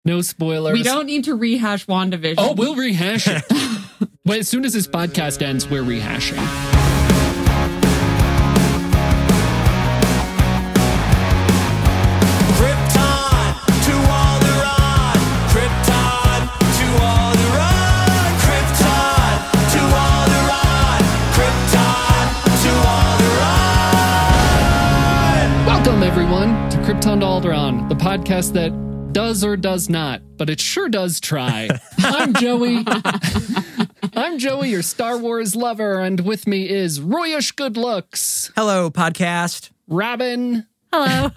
No spoilers. We don't need to rehash WandaVision. Oh, we'll rehash it. But as soon as this podcast ends, we're rehashing. Welcome, everyone, to Krypton to Alderaan, the podcast that does or does not, but it sure does try. I'm Joey. I'm Joey, your Star Wars lover, and with me is Royish Good Looks. Hello, podcast. Robin. Hello.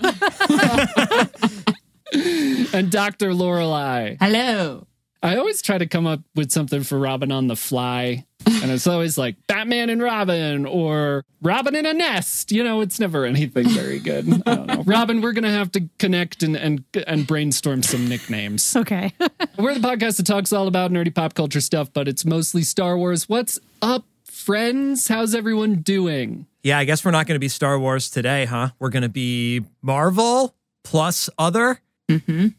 And Dr. Lorelei. Hello. I always try to come up with something for Robin on the fly. And it's always like Batman and Robin or Robin in a nest. You know, it's never anything very good. I don't know. Robin, we're going to have to connect and brainstorm some nicknames. Okay. We're the podcast that talks all about nerdy pop culture stuff, but it's mostly Star Wars. What's up, friends? How's everyone doing? Yeah, I guess we're not going to be Star Wars today, huh? We're going to be Marvel plus other.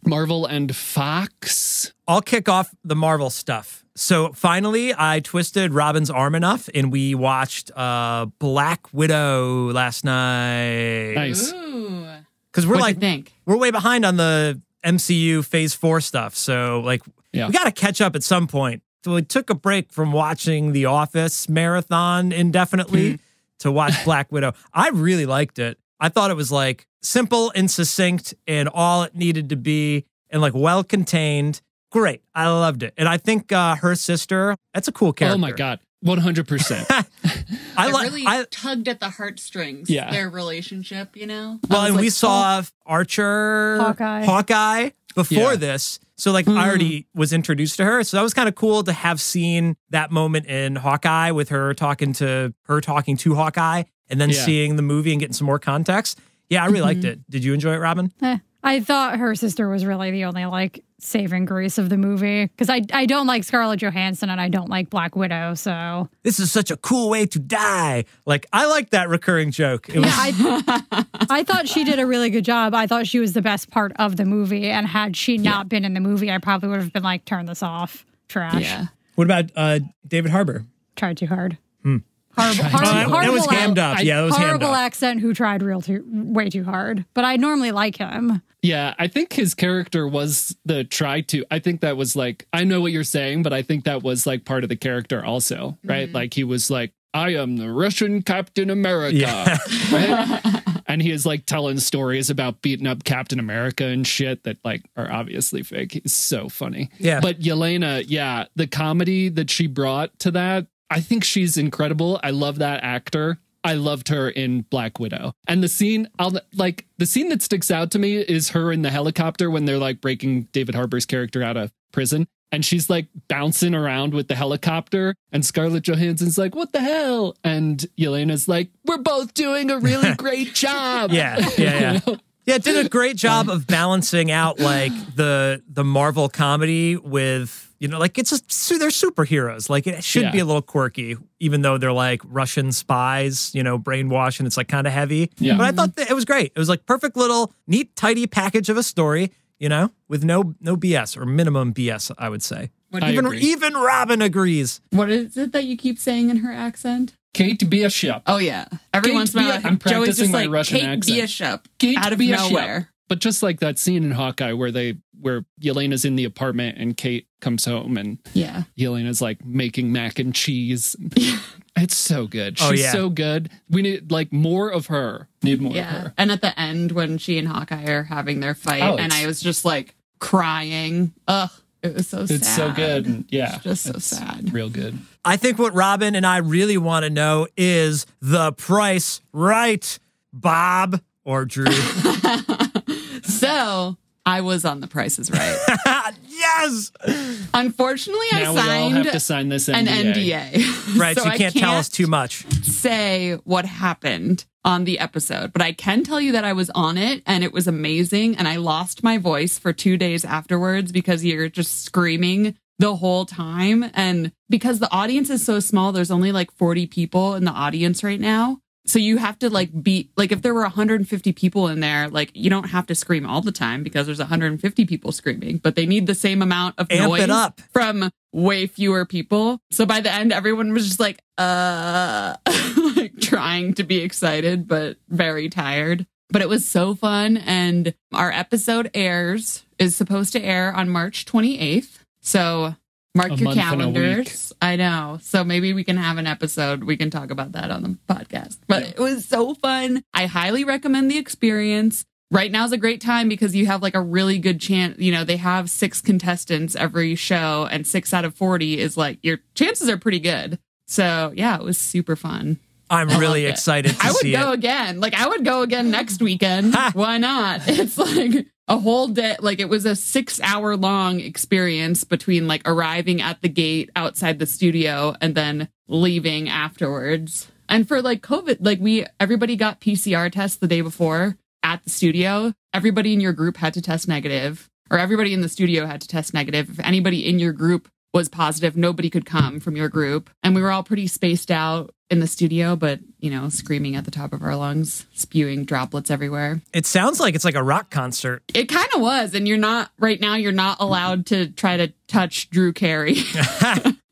Marvel and Fox. I'll kick off the Marvel stuff. So finally, I twisted Robin's arm enough, and we watched Black Widow last night. Nice. Ooh. Because we're What'd you think? we're way behind on the MCU Phase 4 stuff. So we got to catch up at some point. So we took a break from watching The Office marathon indefinitely to watch Black Widow. I really liked it. I thought it was like simple and succinct and all it needed to be and like well contained. Great. I loved it. And I think her sister, that's a cool character. Oh my God. 100%. I tugged at the heartstrings. Yeah. Their relationship, you know? Well, and we saw Archer, Hawkeye before this. So like I already was introduced to her. So that was kind of cool to have seen that moment in Hawkeye with her talking to Hawkeye and then seeing the movie and getting some more context. Yeah, I really liked it. Did you enjoy it, Robin? I thought her sister was really the only saving grace of the movie because I don't like Scarlett Johansson and I don't like Black Widow. So this is such a cool way to die. Like I like that recurring joke. It was I thought she did a really good job. I thought she was the best part of the movie, and had she not been in the movie, I probably would have been like, turn this off, trash. Yeah. What about David Harbour? Tried too hard. Horrible. It was hammed up. Yeah, it was hammed horrible up. accent who tried way too hard. But I normally like him. Yeah, I think his character was the try to. I think that was like, I know what you're saying, but I think that was like part of the character also, right? Like he was like, I am the Russian Captain America, right? And he is like telling stories about beating up Captain America and shit that like are obviously fake. He's so funny. Yeah. But Yelena, the comedy that she brought to that, I think she's incredible. I love that actor. I loved her in Black Widow. And the scene that sticks out to me is her in the helicopter when they're like breaking David Harbour's character out of prison. And she's like bouncing around with the helicopter. And Scarlett Johansson's like, what the hell? And Yelena's like, we're both doing a really great job. Yeah. Yeah, it did a great job of balancing out like the Marvel comedy with, you know, like they're superheroes. Like it should be a little quirky, even though they're like Russian spies, you know, brainwashed, and it's like kind of heavy. Yeah. But I thought that it was great. It was like perfect little neat, tidy package of a story, you know, with no BS or minimum BS, I would say. Even Robin agrees. What is it that you keep saying in her accent? Kate Bishop. Oh, yeah. Every once in a while, I'm practicing just my like, Russian Kate accent. Bishop, Kate out of Bishop. nowhere. But just like that scene in Hawkeye where Yelena's in the apartment and Kate comes home and Yelena's like making mac and cheese. It's so good. She's so good. We need like more of her. Need more of her. And at the end when she and Hawkeye are having their fight, and I was just like crying. Ugh. It was so sad. It's so good. And it's just so sad. Real good. I think what Robin and I really want to know is the price right, Bob or Drew. So I was on The Price is Right. Yes. Unfortunately, now I signed we all have to sign this NDA. an NDA. Right, so you can't tell us too much. Say what happened on the episode, but I can tell you that I was on it and it was amazing. And I lost my voice for 2 days afterwards because you're just screaming the whole time. And because the audience is so small, there's only like 40 people in the audience right now. So you have to like be like, if there were 150 people in there, like you don't have to scream all the time because there's 150 people screaming, but they need the same amount of Amp noise it up. from way fewer people. So by the end, everyone was just like, like trying to be excited, but very tired. But it was so fun. And our episode is supposed to air on March 28th. So mark your calendars. I know. So maybe we can have an episode. We can talk about that on the podcast. But it was so fun. I highly recommend the experience. Right now is a great time because you have like a really good chance. You know, they have 6 contestants every show, and 6 out of 40 is like, your chances are pretty good. So yeah, it was super fun. I'm really excited to see it. I would go again. Like, I would go again next weekend. Why not? It's like a whole day. Like, it was a 6-hour long experience between like arriving at the gate outside the studio and then leaving afterwards. And for like COVID, like everybody got PCR tests the day before at the studio. Everybody in your group had to test negative, or everybody in the studio had to test negative. If anybody in your group was positive, nobody could come from your group. And we were all pretty spaced out in the studio, but, you know, screaming at the top of our lungs, spewing droplets everywhere. It sounds like it's like a rock concert. It kind of was. And you're not allowed to try to touch Drew Carey.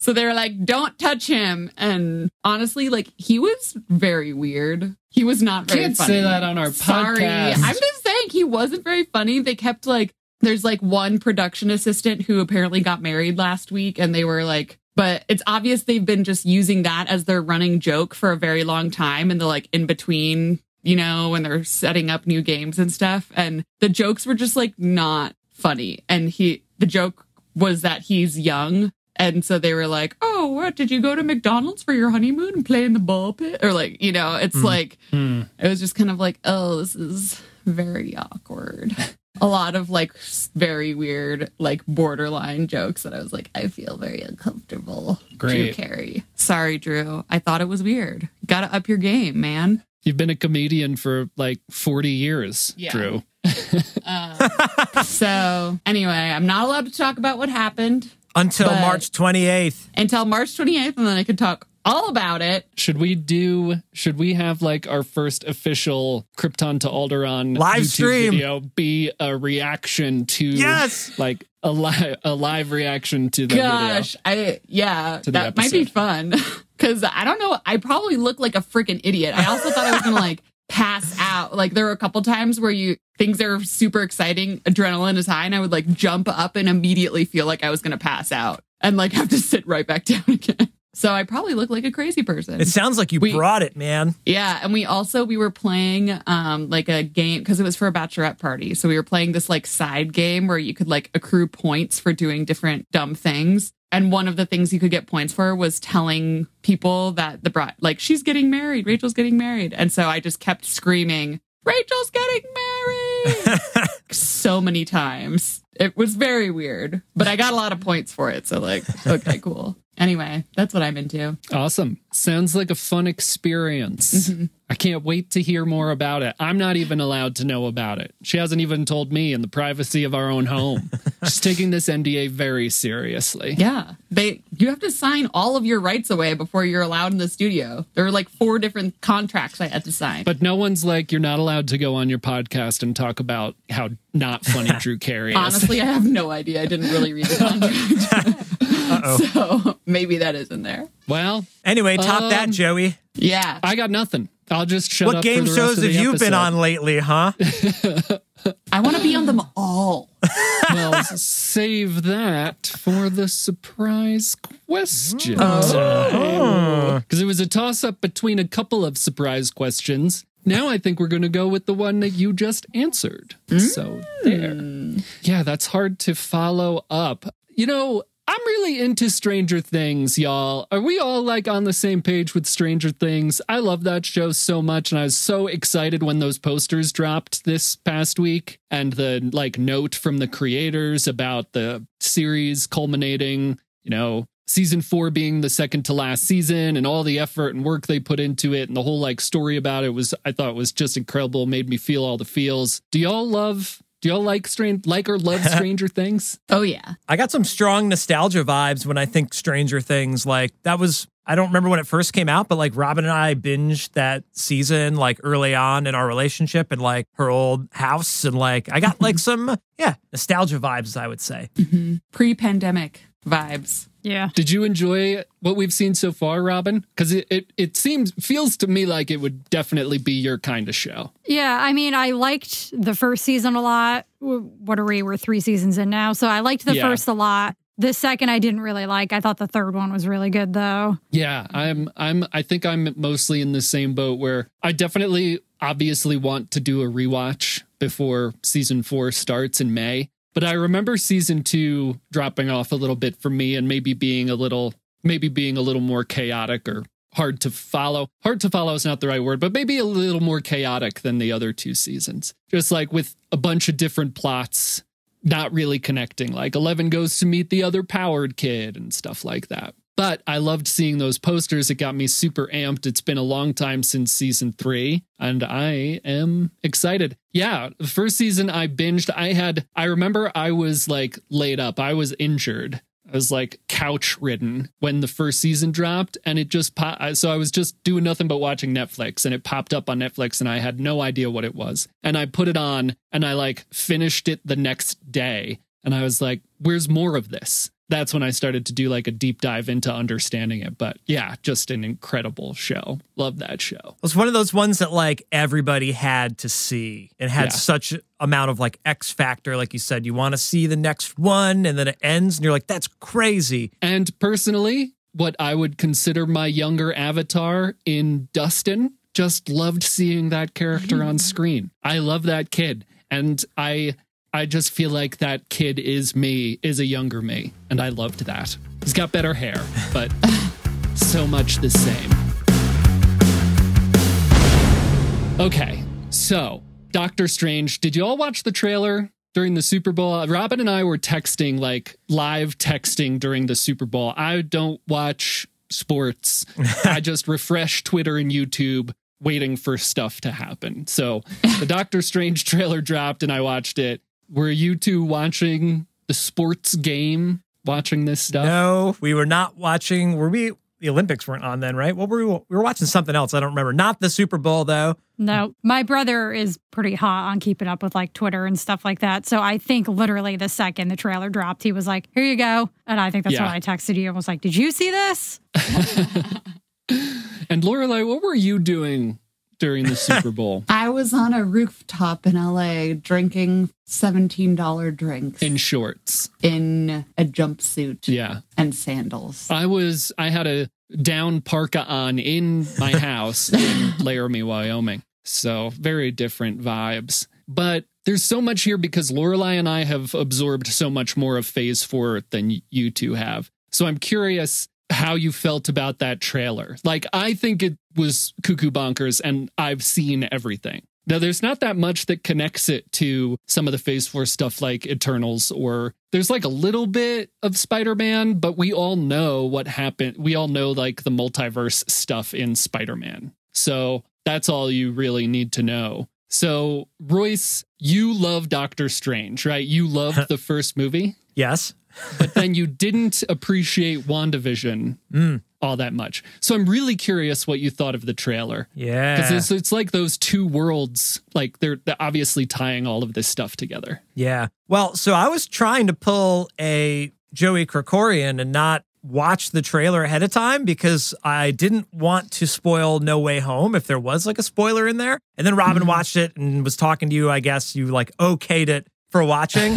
So they were like, don't touch him. And honestly, like, he was very weird. He was not very funny. Can't say that on our podcast. I'm just saying he wasn't very funny. They kept like, there's like one production assistant who apparently got married last week, and they were like, but it's obvious they've been just using that as their running joke for a very long time. And they're like in between, you know, when they're setting up new games and stuff. And the jokes were just like not funny. And the joke was that he's young. And so they were like, oh, what, did you go to McDonald's for your honeymoon and play in the ball pit? Or like, you know, it's like, it was just kind of like, oh, this is very awkward. A lot of like very weird, like borderline jokes that I was like, I feel very uncomfortable. Great. Drew Carey. Sorry, Drew. I thought it was weird. Gotta up your game, man. You've been a comedian for like 40 years, Drew. So anyway, I'm not allowed to talk about what happened. Until March 28th. Until March 28th, and then I could talk all about it. Should we have like our first official Krypton to Alderaan live YouTube stream video be a reaction to like a live reaction to the video? That might be fun. Because I don't know, I probably look like a freaking idiot. I also thought I was gonna like pass out. Like there were a couple times where things are super exciting, adrenaline is high, and I would like jump up and immediately feel like I was gonna pass out and like have to sit right back down again. So I probably look like a crazy person. It sounds like you brought it, man. Yeah. And we were playing like a game because it was for a bachelorette party. So we were playing this like side game where you could like accrue points for doing different dumb things. And one of the things you could get points for was telling people that the bride, like, she's getting married, Rachel's getting married. And so I just kept screaming, Rachel's getting married so many times. It was very weird, but I got a lot of points for it. So like, okay, cool. Anyway, that's what I'm into. Awesome. Sounds like a fun experience. Mm-hmm. I can't wait to hear more about it. I'm not even allowed to know about it. She hasn't even told me in the privacy of our own home. She's taking this NDA very seriously. Yeah. You have to sign all of your rights away before you're allowed in the studio. There were like 4 different contracts I had to sign. But no one's like, you're not allowed to go on your podcast and talk about how not funny Drew Carey is. Honestly, I have no idea. I didn't really read the contract. So maybe that is in there. Well, anyway, top that, Joey. Yeah. I got nothing. I'll just shut up. What game shows have you been on lately, huh? I want to be on them all. Well, save that for the surprise question. Because it was a toss-up between a couple of surprise questions. Now I think we're going to go with the one that you just answered. So there. Yeah, that's hard to follow up. You know, I'm really into Stranger Things, y'all. Are we all like on the same page with Stranger Things? I love that show so much, and I was so excited when those posters dropped this past week and the like note from the creators about the series culminating, you know, season 4 being the second to last season and all the effort and work they put into it, and the whole like story about it I thought was just incredible, made me feel all the feels. Do y'all love Do y'all like or love Stranger Things? Oh, yeah. I got some strong nostalgia vibes when I think Stranger Things. Like, that was, I don't remember when it first came out, but like Robin and I binged that season like early on in our relationship and like her old house. And like, I got like some, nostalgia vibes, I would say. Pre-pandemic vibes. Yeah. Did you enjoy what we've seen so far, Robin? Because it feels to me like it would definitely be your kind of show. Yeah, I mean, I liked the first season a lot. What are we? We're 3 seasons in now. So I liked the first a lot. The second I didn't really like. I thought the third one was really good though. Yeah, I think I'm mostly in the same boat where I definitely obviously want to do a rewatch before season 4 starts in May. But I remember season 2 dropping off a little bit for me and maybe being a little more chaotic or hard to follow. Hard to follow is not the right word, but maybe a little more chaotic than the other 2 seasons. Just like with a bunch of different plots, not really connecting. Like 11 goes to meet the other powered kid and stuff like that. But I loved seeing those posters. It got me super amped. It's been a long time since season 3, and I am excited. Yeah, the first season I binged. I remember I was like laid up. I was injured. I was like couch ridden when the first season dropped, and it just so I was just doing nothing but watching Netflix, and it popped up on Netflix, and I had no idea what it was. And I put it on, and I like finished it the next day, and I was like, "Where's more of this?" That's when I started to do like a deep dive into understanding it. But yeah, just an incredible show. Love that show. It was one of those ones that like everybody had to see. It had such amount of like X factor. Like you said, you want to see the next one and then it ends and you're like, that's crazy. And personally, what I would consider my younger avatar in Dustin, just loved seeing that character on screen. I love that kid. And I just feel like that kid is a younger me, and I loved that. He's got better hair, but so much the same. Okay, so Doctor Strange, did you all watch the trailer during the Super Bowl? Robin and I were texting, like live texting during the Super Bowl. I don't watch sports. I just refresh Twitter and YouTube waiting for stuff to happen. So the Doctor Strange trailer dropped and I watched it. Were you two watching the sports game, watching this stuff? No, we were not watching. Were we? The Olympics weren't on then, right? What were we were watching something else. I don't remember. Not the Super Bowl, though. No, my brother is pretty hot on keeping up with like Twitter and stuff like that. So I think literally the second the trailer dropped, he was like, "Here you go." And I think that's when I texted you and was like, "Did you see this?" And Lorelai, what were you doing during the Super Bowl? I was on a rooftop in LA drinking $17 drinks. In shorts. In a jumpsuit. Yeah. And sandals. I had a down parka on in my house in Laramie, Wyoming. So very different vibes. But there's so much here because Lorelai and I have absorbed so much more of Phase 4 than you two have. So I'm curious how you felt about that trailer. Like, I think it was cuckoo bonkers and I've seen everything. Now, there's not that much that connects it to some of the Phase 4 stuff like Eternals, or there's like a little bit of Spider-Man, but we all know what happened. We all know like the multiverse stuff in Spider-Man. So that's all you really need to know. So, Royce, you love Doctor Strange, right? You loved the first movie? Yes. But then you didn't appreciate WandaVision all that much. So I'm really curious what you thought of the trailer. Yeah. Because it's like those two worlds, like they're obviously tying all of this stuff together. Yeah. Well, so I was trying to pull a Joey Krikorian and not watch the trailer ahead of time because I didn't want to spoil No Way Home if there was like a spoiler in there. And then Robin watched it and was talking to you. I guess you like okayed it for watching.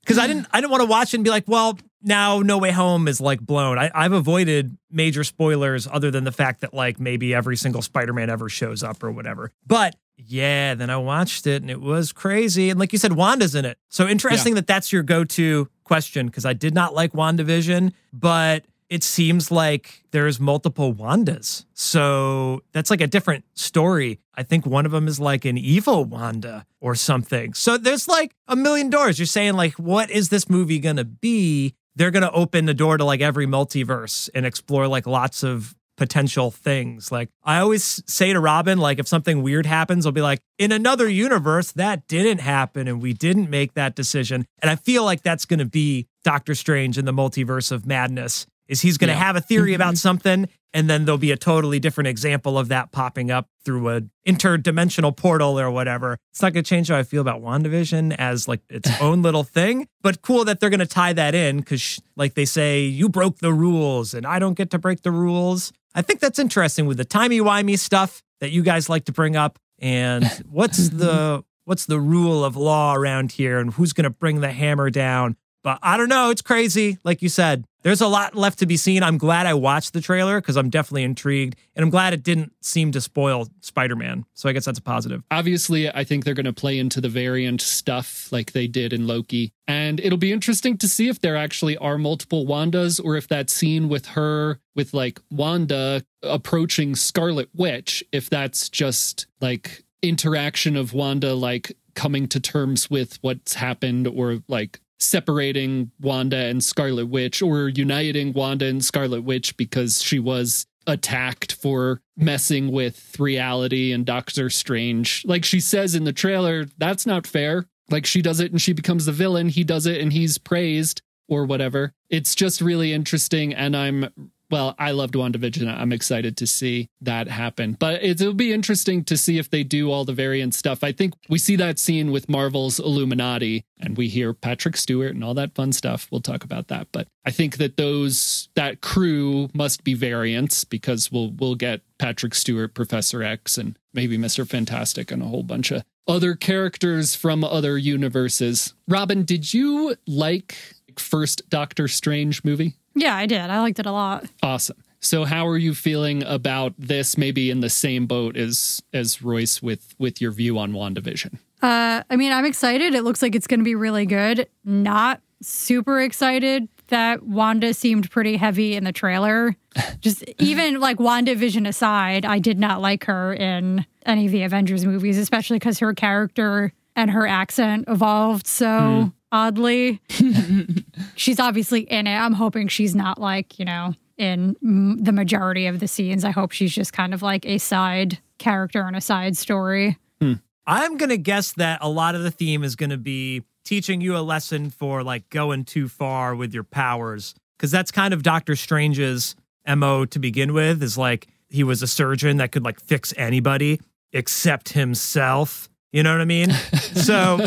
Because I didn't want to watch it and be like, well, now No Way Home is like blown. I've avoided major spoilers other than the fact that like maybe every single Spider-Man ever shows up or whatever. But yeah, then I watched it and it was crazy. And like you said, Wanda's in it. So interesting that that's your go-to question because I did not like WandaVision, but it seems like there's multiple Wandas. So that's like a different story. I think one of them is like an evil Wanda or something. So there's like a million doors. You're saying like, what is this movie going to be? They're going to open the door to like every multiverse and explore like lots of potential things. Like I always say to Robin, like if something weird happens, I'll be like, in another universe, that didn't happen and we didn't make that decision. And I feel like that's going to be Doctor Strange in the Multiverse of Madness, is he's going to have a theory about something, and then there'll be a totally different example of that popping up through a interdimensional portal or whatever. It's not going to change how I feel about WandaVision as like its own little thing, but cool that they're going to tie that in because like they say, you broke the rules and I don't get to break the rules. I think that's interesting with the timey-wimey stuff that you guys like to bring up. And what's the rule of law around here and who's going to bring the hammer down? But I don't know. It's crazy. Like you said, there's a lot left to be seen. I'm glad I watched the trailer because I'm definitely intrigued. And I'm glad it didn't seem to spoil Spider-Man. So I guess that's a positive. Obviously, I think they're going to play into the variant stuff like they did in Loki. And it'll be interesting to see if there actually are multiple Wandas or if that scene with her, with like Wanda approaching Scarlet Witch, if that's just like interaction of Wanda like coming to terms with what's happened or like separating Wanda and Scarlet Witch or uniting Wanda and Scarlet Witch because she was attacked for messing with reality and Doctor Strange. Like she says in the trailer, that's not fair. Like she does it and she becomes the villain. He does it and he's praised or whatever. It's just really interesting. And I loved WandaVision. I'm excited to see that happen. But it'll be interesting to see if they do all the variant stuff. I think we see that scene with Marvel's Illuminati and we hear Patrick Stewart and all that fun stuff. We'll talk about that. But I think that that crew must be variants because we'll get Patrick Stewart, Professor X, and maybe Mr. Fantastic and a whole bunch of other characters from other universes. Robin, did you like first Doctor Strange movie? Yeah, I did. I liked it a lot. Awesome. So how are you feeling about this, maybe in the same boat as Royce with your view on WandaVision? I mean, I'm excited. It looks like it's going to be really good. Not super excited that Wanda seemed pretty heavy in the trailer. Just even like WandaVision aside, I did not like her in any of the Avengers movies, especially because her character and her accent evolved so oddly. She's obviously in it. I'm hoping she's not like, in the majority of the scenes. I hope she's just kind of like a side character and a side story. I'm going to guess that a lot of the theme is going to be teaching you a lesson for like going too far with your powers. Because that's kind of Doctor Strange's MO to begin with, is like he was a surgeon that could like fix anybody except himself. You know what I mean? So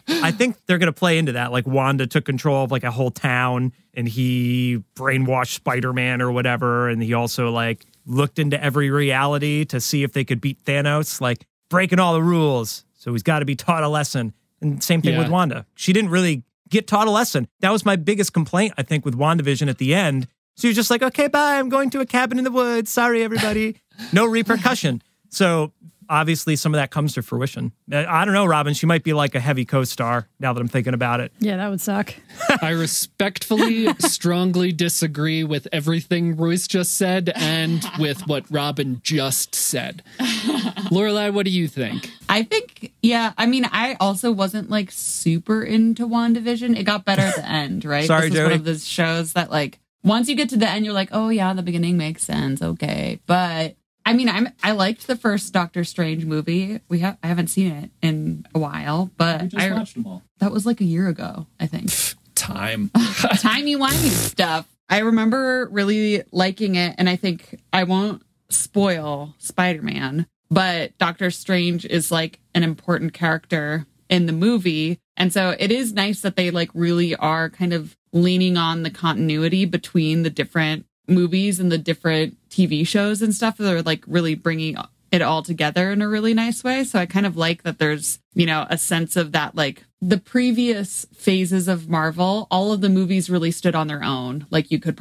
I think they're going to play into that. Like Wanda took control of like a whole town and he brainwashed Spider-Man or whatever. And he also like looked into every reality to see if they could beat Thanos, like breaking all the rules. So he's got to be taught a lesson. And same thing with Wanda. She didn't really get taught a lesson. That was my biggest complaint, I think, with WandaVision at the end. So you're just like, okay, bye. I'm going to a cabin in the woods. Sorry, everybody. No repercussion. So obviously some of that comes to fruition. I don't know, Robin. She might be like a heavy co-star now that I'm thinking about it. Yeah, that would suck. I respectfully, strongly disagree with everything Royce just said and with what Robin just said. Lorelai, what do you think? I think, I mean, I also wasn't like super into WandaVision. It got better at the end, right? Sorry, this is Joey. one of those shows that like, once you get to the end, you're like, oh yeah, the beginning makes sense. Okay. But I mean, I liked the first Doctor Strange movie. I haven't seen it in a while, but I watched them all. That was like a year ago, I think. Timey-wimey stuff. I remember really liking it, and I think I won't spoil Spider-Man, but Doctor Strange is like an important character in the movie. And so it is nice that they like really are kind of leaning on the continuity between the different movies and the different TV shows and stuff. They're like really bringing it all together in a really nice way. So I kind of like that there's, a sense of that, like the previous phases of Marvel, all of the movies really stood on their own. Like you could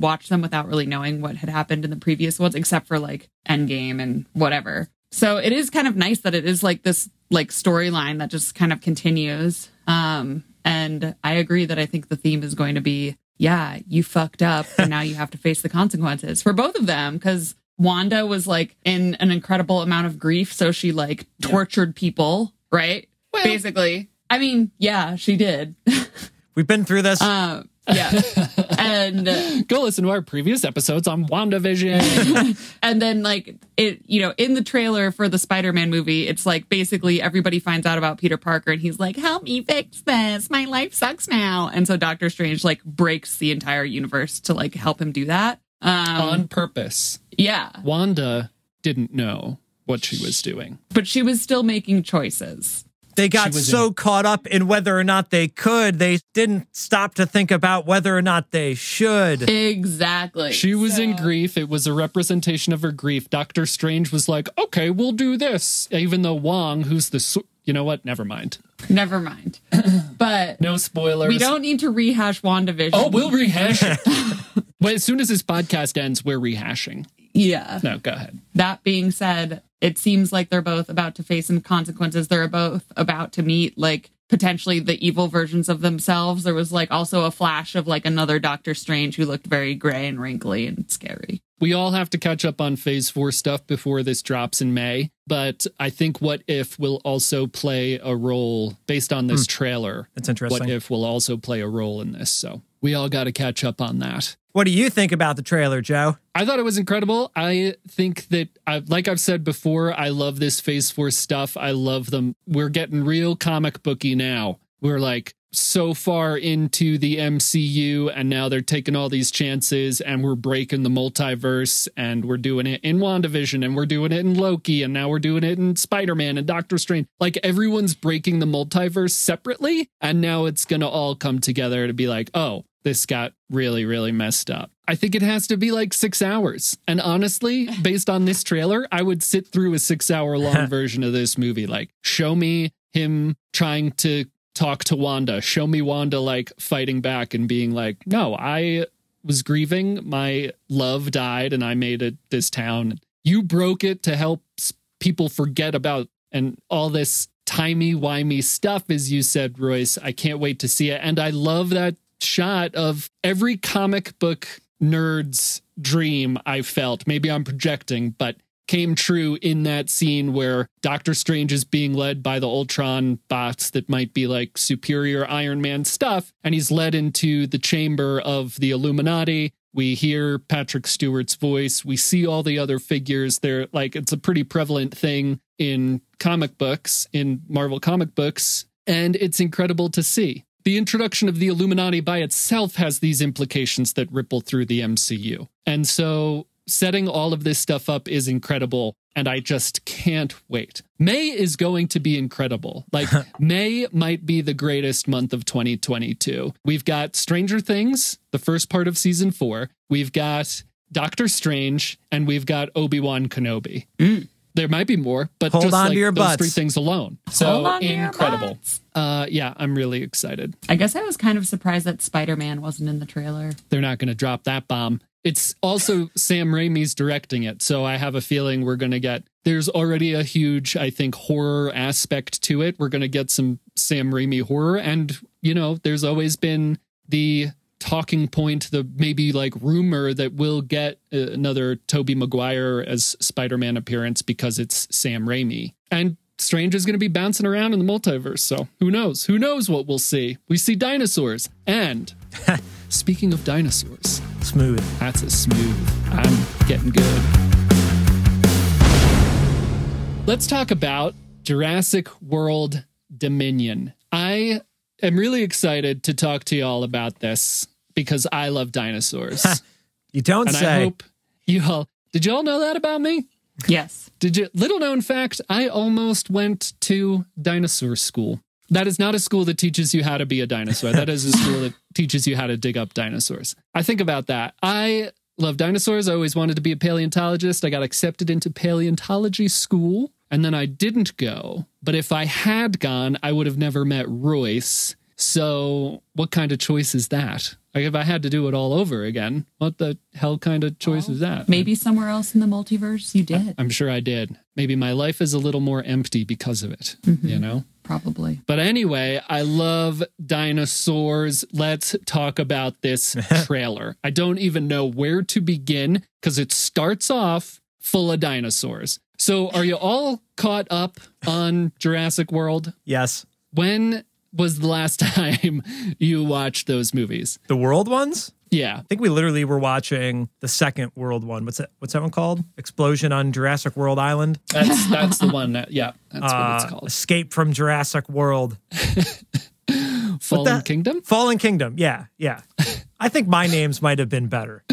watch them without really knowing what had happened in the previous ones, except for like Endgame and whatever. So it is kind of nice that it is like this like storyline that just kind of continues. And I agree that I think the theme is going to be, you fucked up and now you have to face the consequences for both of them. Because Wanda was like in an incredible amount of grief. So she like tortured people, right? Well, basically. I mean, yeah, she did. We've been through this. Yeah. And go listen to our previous episodes on WandaVision. and then like it, you know, in the trailer for the Spider-Man movie, it's like basically everybody finds out about Peter Parker and he's like, help me fix this. My life sucks now. And so Doctor Strange like breaks the entire universe to like help him do that. On purpose. Yeah. Wanda didn't know what she was doing. But she was still making choices. They got so caught up in whether or not they could, they didn't stop to think about whether or not they should. Exactly. She was in grief. It was a representation of her grief. Doctor Strange was like, okay, we'll do this. Even though Wong, who's the... You know what? Never mind. Never mind. But... no spoilers. We don't need to rehash WandaVision. Oh, we'll rehash it. Well, as soon as this podcast ends, we're rehashing. Yeah. No, go ahead. That being said, it seems like they're both about to face some consequences. They're both about to meet, like, potentially the evil versions of themselves. There was, like, also a flash of, like, another Doctor Strange who looked very gray and wrinkly and scary. We all have to catch up on Phase 4 stuff before this drops in May. But I think What If will also play a role based on this trailer. That's interesting. What If will also play a role in this. So we all got to catch up on that. What do you think about the trailer, Joe? I thought it was incredible. I think that, like I've said before, I love this Phase 4 stuff. I love them. We're getting real comic booky now. We're like so far into the MCU and now they're taking all these chances and we're breaking the multiverse and we're doing it in WandaVision and we're doing it in Loki and now we're doing it in Spider-Man and Doctor Strange. Like everyone's breaking the multiverse separately and now it's going to all come together to be like, oh, this got really, really messed up. I think it has to be like 6 hours. And honestly, based on this trailer, I would sit through a 6-hour long version of this movie. Like, show me him trying to talk to Wanda. Show me Wanda like fighting back and being like, no, I was grieving. My love died and I made it this town. You broke it to help people forget about and all this timey-wimey stuff, as you said, Royce. I can't wait to see it. And I love that shot of every comic book nerd's dream I felt. Maybe I'm projecting, but came true in that scene where Doctor Strange is being led by the Ultron bots that might be like superior Iron Man stuff, and he's led into the chamber of the Illuminati. We hear Patrick Stewart's voice. We see all the other figures. They're like, it's a pretty prevalent thing in comic books, in Marvel comic books, and it's incredible to see. The introduction of the Illuminati by itself has these implications that ripple through the MCU. And so setting all of this stuff up is incredible, and I just can't wait. May is going to be incredible. Like, May might be the greatest month of 2022. We've got Stranger Things, the first part of season 4. We've got Doctor Strange, and we've got Obi-Wan Kenobi. There might be more, but hold just on like to your those butts. 3 things alone. So incredible. Yeah, I'm really excited. I guess I was kind of surprised that Spider-Man wasn't in the trailer. They're not going to drop that bomb. It's also Sam Raimi's directing it, so I have a feeling we're going to get... There's already a huge, I think, horror aspect to it. We're going to get some Sam Raimi horror, and, you know, there's always been the talking point, the maybe like rumor that we'll get another Tobey Maguire as Spider-Man appearance because it's Sam Raimi. And Strange is going to be bouncing around in the multiverse, so who knows? Who knows what we'll see? We see dinosaurs, and... Speaking of dinosaurs. Smooth. That's a smooth. I'm getting good. Let's talk about Jurassic World Dominion. I am really excited to talk to y'all about this because I love dinosaurs. You don't and say. I hope you all... Did y'all know that about me? Yes. Did you? Little known fact, I almost went to dinosaur school. That is not a school that teaches you how to be a dinosaur. That is a school that teaches you how to dig up dinosaurs. I think about that. I love dinosaurs. I always wanted to be a paleontologist. I got accepted into paleontology school, and then I didn't go. But if I had gone, I would have never met Royce. So what kind of choice is that? Like, if I had to do it all over again, what the hell kind of choice is that? Maybe somewhere else in the multiverse you did. I'm sure I did. Maybe my life is a little more empty because of it, you know? Probably. But anyway, I love dinosaurs. Let's talk about this trailer. I don't even know where to begin because it starts off full of dinosaurs. So are you all caught up on Jurassic World? Yes. When was the last time you watched those movies? The world ones? Yeah. I think we literally were watching the second world one. What's that one called? Explosion on Jurassic World Island? That's the one. That's what it's called. Escape from Jurassic World. Fallen Kingdom? Fallen Kingdom, yeah. I think my names might have been better.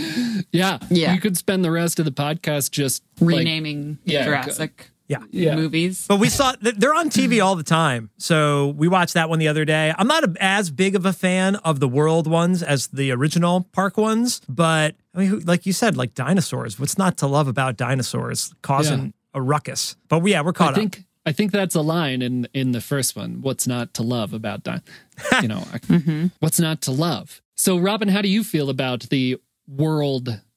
Yeah. You could spend the rest of the podcast just renaming Jurassic movies. But we saw they're on TV all the time. So we watched that one the other day. I'm not as big of a fan of the world ones as the original park ones, but I mean, like you said, like dinosaurs. What's not to love about dinosaurs causing a ruckus? But we're caught up. I think that's a line in the first one. What's not to love about what's not to love? So, Robin, how do you feel about the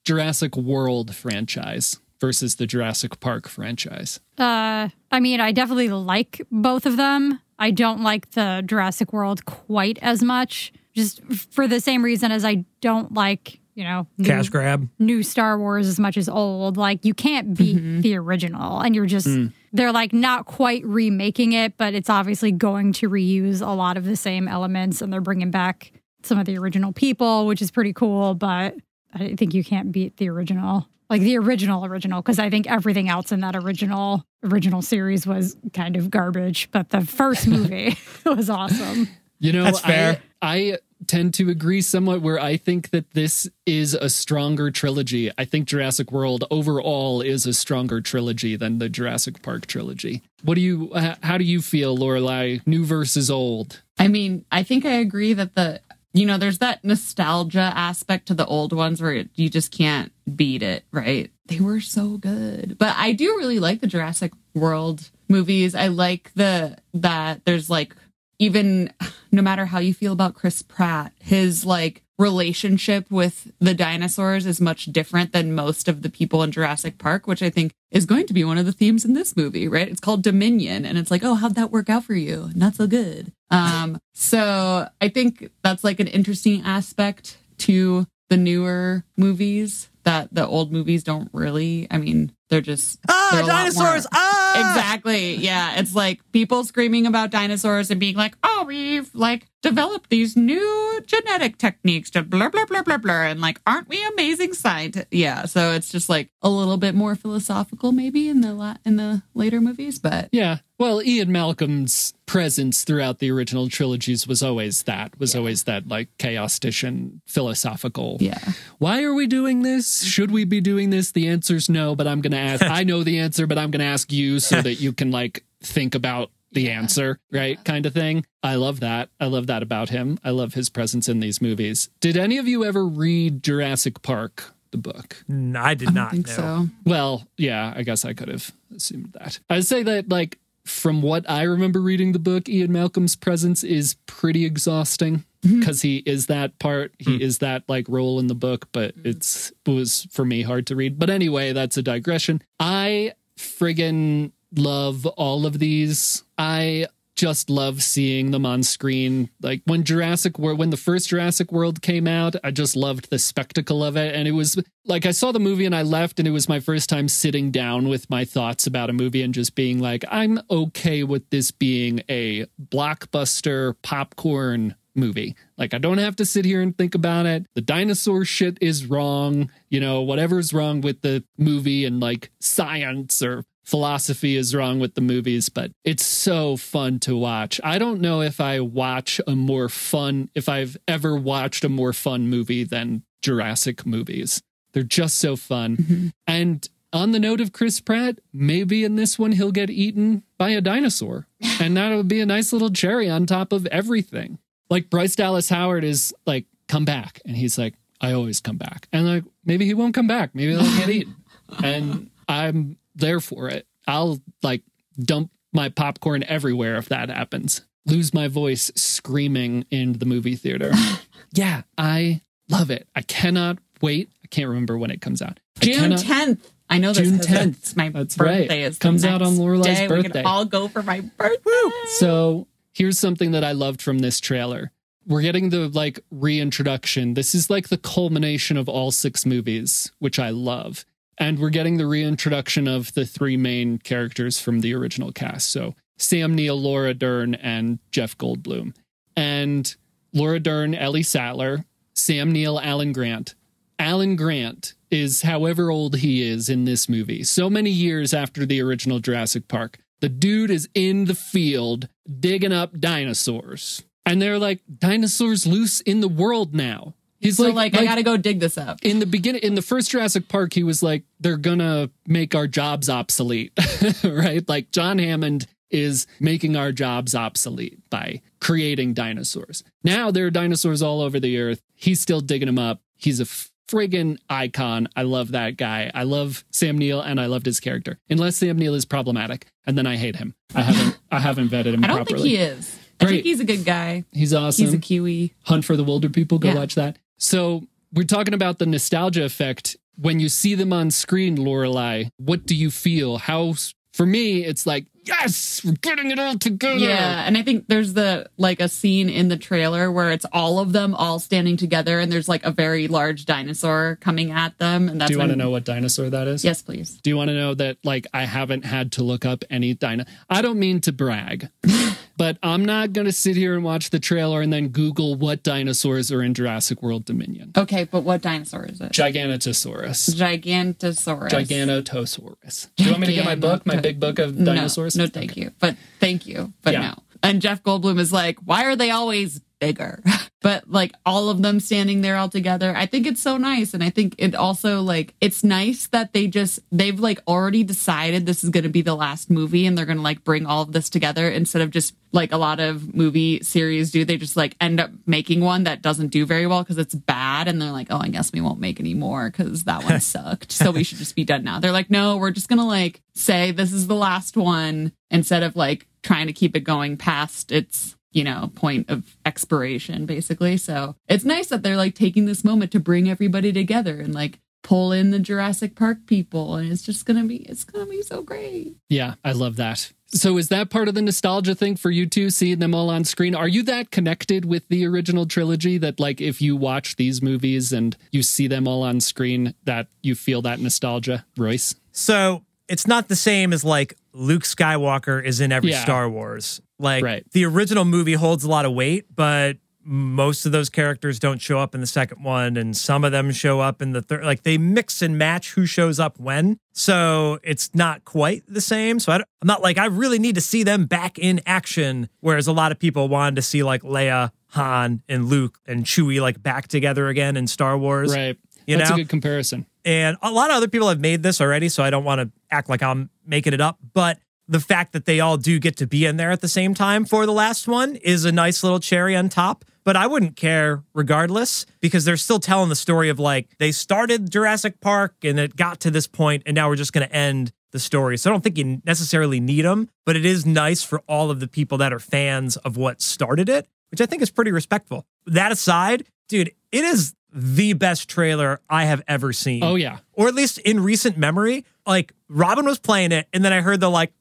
Jurassic World franchise versus the Jurassic Park franchise? I mean, I definitely like both of them. I don't like the Jurassic World quite as much, just for the same reason as I don't like, cash grab, new Star Wars as much as old. Like, you can't beat the original, and you're just they're like not quite remaking it, but it's obviously going to reuse a lot of the same elements, and they're bringing back some of the original people, which is pretty cool. But I think you can't beat the original. Like the original, because I think everything else in that original series was kind of garbage. But the first movie was awesome. That's fair. I tend to agree somewhat, where I think that this is a stronger trilogy. I think Jurassic World overall is a stronger trilogy than the Jurassic Park trilogy. How do you feel, Lorelai? New versus old? I mean, I think I agree that there's that nostalgia aspect to the old ones where you just can't beat it, right? They were so good. But I do really like the Jurassic World movies. I like that there's like, even no matter how you feel about Chris Pratt, his like relationship with the dinosaurs is much different than most of the people in Jurassic Park, which I think is going to be one of the themes in this movie, right? It's called Dominion, and it's like, oh, how'd that work out for you? Not so good. So I think that's like an interesting aspect to the newer movies that the old movies don't really. I mean, they're just dinosaurs. Exactly. Yeah. It's like people screaming about dinosaurs and being like, oh, we've like developed these new genetic techniques to blah, blah, blah, blah, blah. And like, aren't we amazing scientists? Yeah. So it's just like a little bit more philosophical maybe in the later movies. But yeah. Well, Ian Malcolm's presence throughout the original trilogies was always that like chaostician philosophical. Yeah. Why are we doing this? Should we be doing this? The answer's no, but I'm going to ask. I know the answer, but I'm going to ask you so that you can like think about the answer, right? Kind of thing. I love that. I love that about him. I love his presence in these movies. Did any of you ever read Jurassic Park, the book? No, I did not think so. Well, yeah, I guess I could have assumed that. I'd say that like, from what I remember reading the book, Ian Malcolm's presence is pretty exhausting because he is that part. He is that like role in the book, but it was for me hard to read. But anyway, that's a digression. I friggin' love all of these. I just love seeing them on screen. Like when the first Jurassic World came out, I just loved the spectacle of it. And it was like, I saw the movie and I left, and it was my first time sitting down with my thoughts about a movie and just being like, I'm okay with this being a blockbuster popcorn movie. Like, I don't have to sit here and think about it. The dinosaur shit is wrong. Whatever's wrong with the movie and like science or philosophy is wrong with the movies, but it's so fun to watch. I don't know if I've ever watched a more fun movie than Jurassic movies. They're just so fun. And on the note of Chris Pratt, maybe in this one he'll get eaten by a dinosaur, and that'll be a nice little cherry on top of everything. Like Bryce Dallas Howard is like, come back, and he's like, I always come back, and like maybe he won't come back. Maybe he'll get eaten, and I'm there for it. I'll like dump my popcorn everywhere if that happens. Lose my voice screaming in the movie theater. Yeah, I love it. I cannot wait. I can't remember when it comes out. June 10th. I know this. June 10th. It's my That's birthday. Right. Comes out on Lorelai's birthday. We can all go for my birthday. So here's something that I loved from this trailer. We're getting the like reintroduction. This is like the culmination of all 6 movies, which I love. And we're getting the reintroduction of the 3 main characters from the original cast. So Sam Neill, Laura Dern, and Jeff Goldblum. and Laura Dern, Ellie Sattler, Sam Neill, Alan Grant. Alan Grant is however old he is in this movie. So many years after the original Jurassic Park. The dude is in the field digging up dinosaurs. And they're like, dinosaurs loose in the world now. He's so like, I gotta go dig this up. In the beginning, in the first Jurassic Park, he was like, they're gonna make our jobs obsolete, right? Like John Hammond is making our jobs obsolete by creating dinosaurs. Now there are dinosaurs all over the earth. He's still digging them up. He's a friggin' icon. I love that guy. I love Sam Neill and I loved his character. Unless Sam Neill is problematic, and then I hate him. I haven't vetted him properly. I don't think he is. I think he's a good guy. He's awesome. He's a Kiwi. Hunt for the Wilder People. Go watch that. So we're talking about the nostalgia effect. When you see them on screen, Lorelai, what do you feel? For me, it's like, yes, we're getting it all together. Yeah, and I think there's a scene in the trailer where it's all of them all standing together, and there's like a very large dinosaur coming at them. And that's do you want to know what dinosaur that is? Yes, please. Do you want to know that like I haven't had to look up any I don't mean to brag, but I'm not going to sit here and watch the trailer and then Google what dinosaurs are in Jurassic World Dominion. Okay, but what dinosaur is it? Gigantosaurus. Gigantosaurus. Do you want me to get my book, my big book of dinosaurs? No, thank you. But thank you. But no. And Jeff Goldblum is like, why are they always bigger? But like all of them standing there all together. I think it's so nice. And I think it also like, it's nice that they've like already decided this is going to be the last movie and they're going to like bring all of this together instead of just like a lot of movie series do. They just like end up making one that doesn't do very well because it's bad. And they're like, oh, I guess we won't make any more because that one sucked. So we should just be done now. They're like, no, we're just going to like say this is the last one instead of like trying to keep it going past its point of expiration, basically. So it's nice that they're like taking this moment to bring everybody together and like pull in the Jurassic Park people. And it's going to be so great. Yeah, I love that. So is that part of the nostalgia thing for you two, seeing them all on screen? Are you that connected with the original trilogy that like if you watch these movies and you see them all on screen that you feel that nostalgia, Royce? So it's not the same as like Luke Skywalker is in every Star Wars. Like the original movie holds a lot of weight, but most of those characters don't show up in the second one, and some of them show up in the third. Like they mix and match who shows up when. So it's not quite the same. So I'm not like, I really need to see them back in action. Whereas a lot of people wanted to see like Leia, Han, and Luke and Chewie like back together again in Star Wars. Right. That's a good comparison. And a lot of other people have made this already, so I don't want to act like I'm making it up. But the fact that they all do get to be in there at the same time for the last one is a nice little cherry on top. But I wouldn't care regardless, because they're still telling the story of like, they started Jurassic Park and it got to this point and now we're just going to end the story. So I don't think you necessarily need them, but it is nice for all of the people that are fans of what started it, which I think is pretty respectful. That aside, dude, it is the best trailer I have ever seen. Oh, yeah. Or at least in recent memory. Like, Robin was playing it, and then I heard the, like,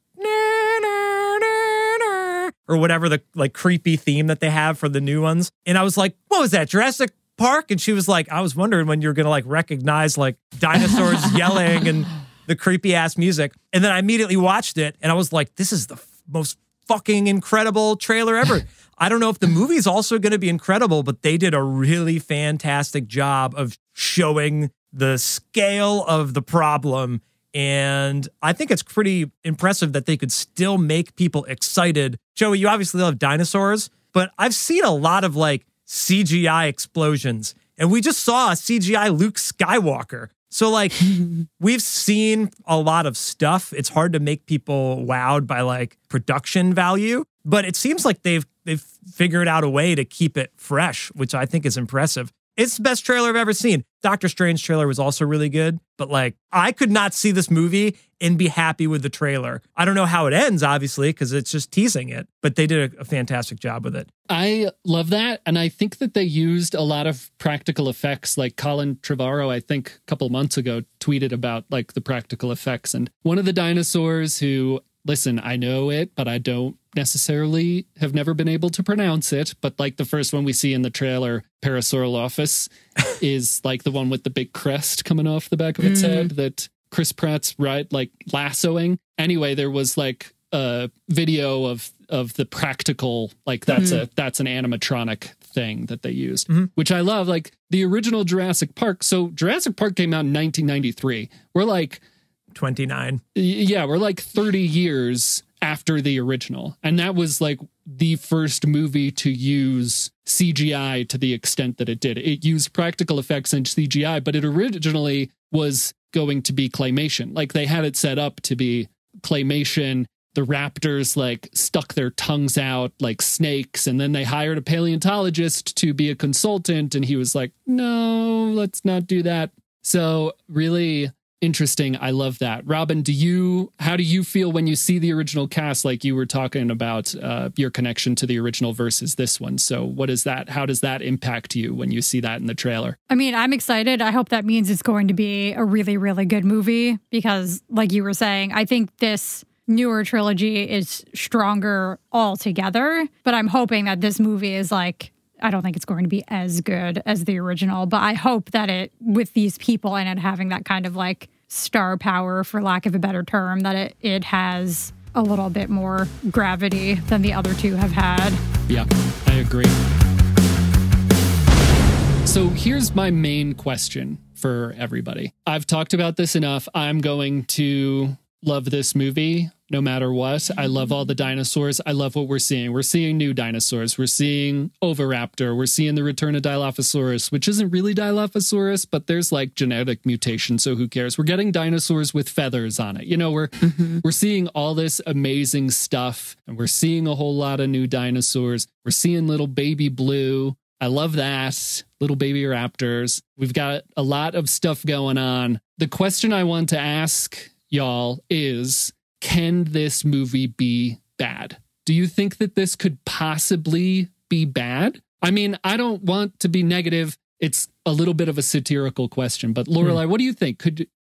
or whatever the, like, creepy theme that they have for the new ones. And I was like, what was that, Jurassic Park? And she was like, I was wondering when you were going to, like, recognize, like, dinosaurs yelling and the creepy-ass music. And then I immediately watched it, and I was like, this is the most fucking incredible trailer ever. I don't know if the movie's also going to be incredible, but they did a really fantastic job of showing the scale of the problem. And I think it's pretty impressive that they could still make people excited. Joey, you obviously love dinosaurs, but I've seen a lot of like CGI explosions. And we just saw a CGI Luke Skywalker. So like we've seen a lot of stuff. It's hard to make people wowed by like production value, but it seems like they've figured out a way to keep it fresh, which I think is impressive. It's the best trailer I've ever seen. Doctor Strange trailer was also really good, but like I could not see this movie and be happy with the trailer. I don't know how it ends, obviously, because it's just teasing it, but they did a fantastic job with it. I love that. And I think that they used a lot of practical effects. Like Colin Trevorrow, I think a couple months ago, tweeted about like the practical effects. And one of the dinosaurs who, listen, I know it, but I don't necessarily have never been able to pronounce it. But like the first one we see in the trailer, Parasaurolophus, is like the one with the big crest coming off the back of its head that Chris Pratt's like lassoing. Anyway, there was like a video of of the practical, like that's an animatronic thing that they used, which I love. Like the original Jurassic Park. So Jurassic Park came out in 1993. We're like 29. Yeah, we're like 30 years after the original. And that was like the first movie to use CGI to the extent that it did. It used practical effects and CGI, but it originally was going to be claymation. Like they had it set up to be claymation. The raptors like stuck their tongues out like snakes, and then they hired a paleontologist to be a consultant, and he was like, no, let's not do that. So really interesting. I love that. Robin, how do you feel when you see the original cast? Like you were talking about your connection to the original versus this one. So what is that? How does that impact you when you see that in the trailer? I mean, I'm excited. I hope that means it's going to be a really, really good movie because like you were saying, I think this newer trilogy is stronger altogether, but I'm hoping that this movie is like, I don't think it's going to be as good as the original, but I hope that it, with these people in it having that kind of like star power, for lack of a better term, that it has a little bit more gravity than the other two have had. Yeah, I agree. So here's my main question for everybody. I've talked about this enough. I'm going to love this movie no matter what. I love all the dinosaurs. I love what we're seeing. We're seeing new dinosaurs. We're seeing Oviraptor. We're seeing the return of Dilophosaurus, which isn't really Dilophosaurus, but there's like genetic mutation, so who cares? We're getting dinosaurs with feathers on it. You know, we're seeing all this amazing stuff, and we're seeing a whole lot of new dinosaurs. We're seeing little baby blue. I love that. Little baby raptors. We've got a lot of stuff going on. The question I want to ask y'all is, can this movie be bad? Do you think that this could possibly be bad? I mean, I don't want to be negative. It's a little bit of a satirical question, but Lorelai, what do you think?